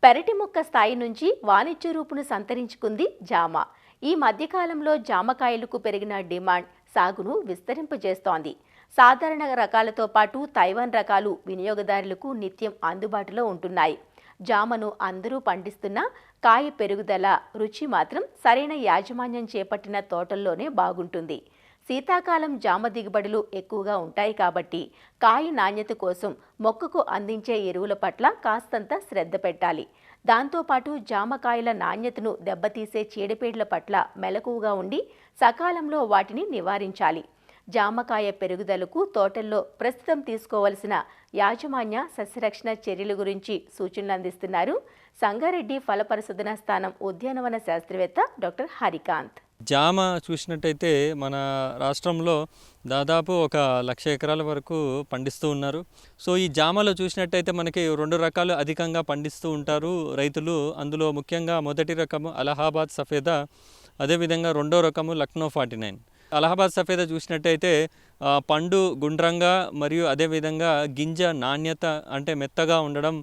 పెరటి మొక్క స్థాయి నుంచి వాణిజ్య రూపును సంతరించుకుంది జామ. ఈ మధ్యకాలంలో జామకాయలకు పెరిగిన డిమాండ్ సాగును విస్తరింపజేస్తోంది. సాధారణ రకాలతో పాటు తైవాన్ రకాలు వినియోగదారులకు నిత్యం అందుబాటులో ఉంటున్నాయి. జామను అందరూ పండిస్తున్నా కాయ పెరుగుదల, రుచి మాత్రం సరైన యాజమాన్యం చేపట్టిన తోటల్లోనే బాగుంటుంది. శీతాకాలం జామ దిగుబడులు ఎక్కువగా ఉంటాయి కాబట్టి కాయ నాణ్యత కోసం మొక్కకు అందించే ఎరువుల పట్ల కాస్తంత శ్రద్ధ పెట్టాలి. దాంతోపాటు జామకాయల నాణ్యతను దెబ్బతీసే చీడపీడల పట్ల మెలకువగా ఉండి సకాలంలో వాటిని నివారించాలి. జామకాయ పెరుగుదలకు తోటల్లో ప్రస్తుతం తీసుకోవలసిన యాజమాన్య సస్యరక్షణ చర్యల గురించి సూచనలు అందిస్తున్నారు సంగారెడ్డి ఫల పరిశోధనా స్థానం ఉద్యానవన శాస్త్రవేత్త డాక్టర్ హరికాంత్. జామ చూసినట్టయితే మన రాష్ట్రంలో దాదాపు 1,00,000 ఎకరాల వరకు పండిస్తూ ఉన్నారు. సో ఈ జామలో చూసినట్టయితే మనకి 2 రకాలు అధికంగా పండిస్తూ ఉంటారు రైతులు. అందులో ముఖ్యంగా మొదటి రకము అలహాబాద్ సఫేదా, అదేవిధంగా రెండో రకము లక్నో 49. అలహాబాద్ సఫేదా చూసినట్టయితే పండు గుండ్రంగా మరియు అదేవిధంగా గింజ నాణ్యత అంటే మెత్తగా ఉండడం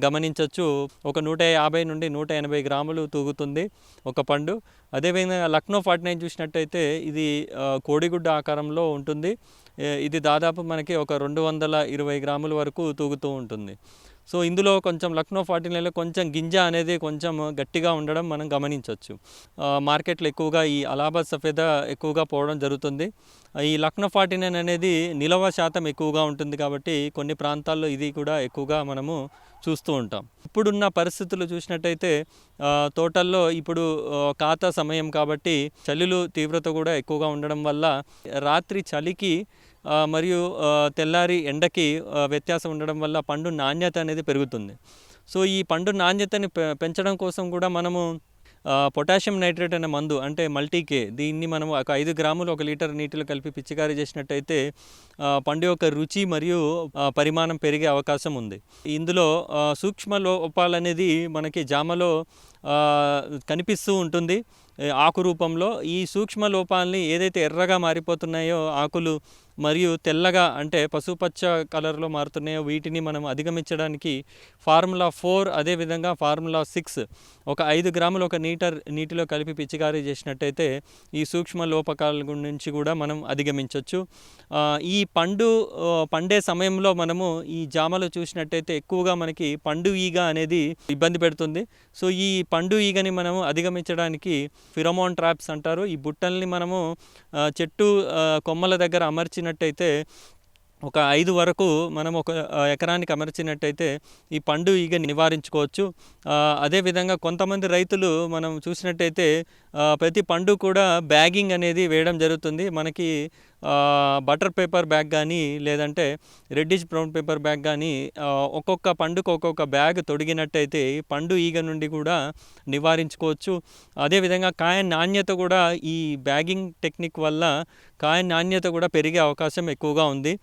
గమనించవచ్చు. 150 నుండి 180 గ్రాములు తూగుతుంది ఒక పండు. అదేవిధంగా లక్నో 49 చూసినట్టయితే ఇది కోడిగుడ్డ ఆకారంలో ఉంటుంది. ఇది దాదాపు మనకి 220 గ్రాముల వరకు తూగుతూ ఉంటుంది. సో ఇందులో కొంచెం లక్నో 49లో కొంచెం గింజ అనేది కొంచెం గట్టిగా ఉండడం మనం గమనించవచ్చు. మార్కెట్లో ఎక్కువగా ఈ అలహాబాద్ సఫేదా ఎక్కువగా పోవడం జరుగుతుంది. ఈ లక్నో 49 అనేది నిలవ శాతం ఎక్కువగా ఉంటుంది కాబట్టి కొన్ని ప్రాంతాల్లో ఇది కూడా ఎక్కువగా మనము చూస్తూ ఉంటాం. ఇప్పుడున్న పరిస్థితులు చూసినట్టయితే తోటల్లో ఇప్పుడు కాత సమయం కాబట్టి చలిలు తీవ్రత కూడా ఎక్కువగా ఉండడం వల్ల రాత్రి చలికి మరియు తెల్లారి ఎండకి వ్యత్యాసం ఉండడం వల్ల పండు నాణ్యత అనేది పెరుగుతుంది. సో ఈ పండు నాణ్యతని పెంచడం కోసం కూడా మనము పొటాషియం నైట్రేట్ అనే మందు అంటే మల్టీకే, దీన్ని మనం 5 గ్రాములు 1 లీటర్ నీటిలో కలిపి పిచికారీ చేసినట్టయితే పండు యొక్క రుచి మరియు పరిమాణం పెరిగే అవకాశం ఉంది. ఇందులో సూక్ష్మ లోపాలు అనేది మనకి జామలో కనిపిస్తూ ఉంటుంది ఆకు రూపంలో. ఈ సూక్ష్మ లోపాలని ఏదైతే ఎర్రగా మారిపోతున్నాయో ఆకులు మరియు తెల్లగా అంటే పసుపచ్చ కలర్లో మారుతున్నాయో వీటిని మనం అధిగమించడానికి ఫార్ములా 4 అదేవిధంగా ఫార్ములా 6 5 గ్రాములు 1 లీటర్ నీటిలో కలిపి పిచికారీ చేసినట్టయితే ఈ సూక్ష్మ లోపకాల నుంచి కూడా మనం అధిగమించవచ్చు. ఈ పండే సమయంలో మనము ఈ జామలో చూసినట్టయితే ఎక్కువగా మనకి పండు ఈగ అనేది ఇబ్బంది పెడుతుంది. సో ఈ పండు ఈగని మనము అధిగమించడానికి ఫిరమోన్ ట్రాప్స్ అంటారు. ఈ బుట్టల్ని మనము చెట్టు కొమ్మల దగ్గర అమర్చినట్టయితే 5 వరకు మనం 1 ఎకరానికి అమర్చినట్టయితే ఈ పండు ఈగ నివారించుకోవచ్చు. అదేవిధంగా కొంతమంది రైతులు మనం చూసినట్టయితే ప్రతి పండు కూడా బ్యాగింగ్ అనేది వేయడం జరుగుతుంది. మనకి బటర్ పేపర్ బ్యాగ్ కానీ లేదంటే రెడ్డిష్ బ్రౌన్ పేపర్ బ్యాగ్ కానీ ఒక్కొక్క పండుకు ఒక్కొక్క బ్యాగ్ తొడిగినట్టయితే పండు ఈగ నుండి కూడా నివారించుకోవచ్చు. అదేవిధంగా కాయ నాణ్యత కూడా ఈ బ్యాగింగ్ టెక్నిక్ వల్ల కాయ నాణ్యత కూడా పెరిగే అవకాశం ఎక్కువగా ఉంది.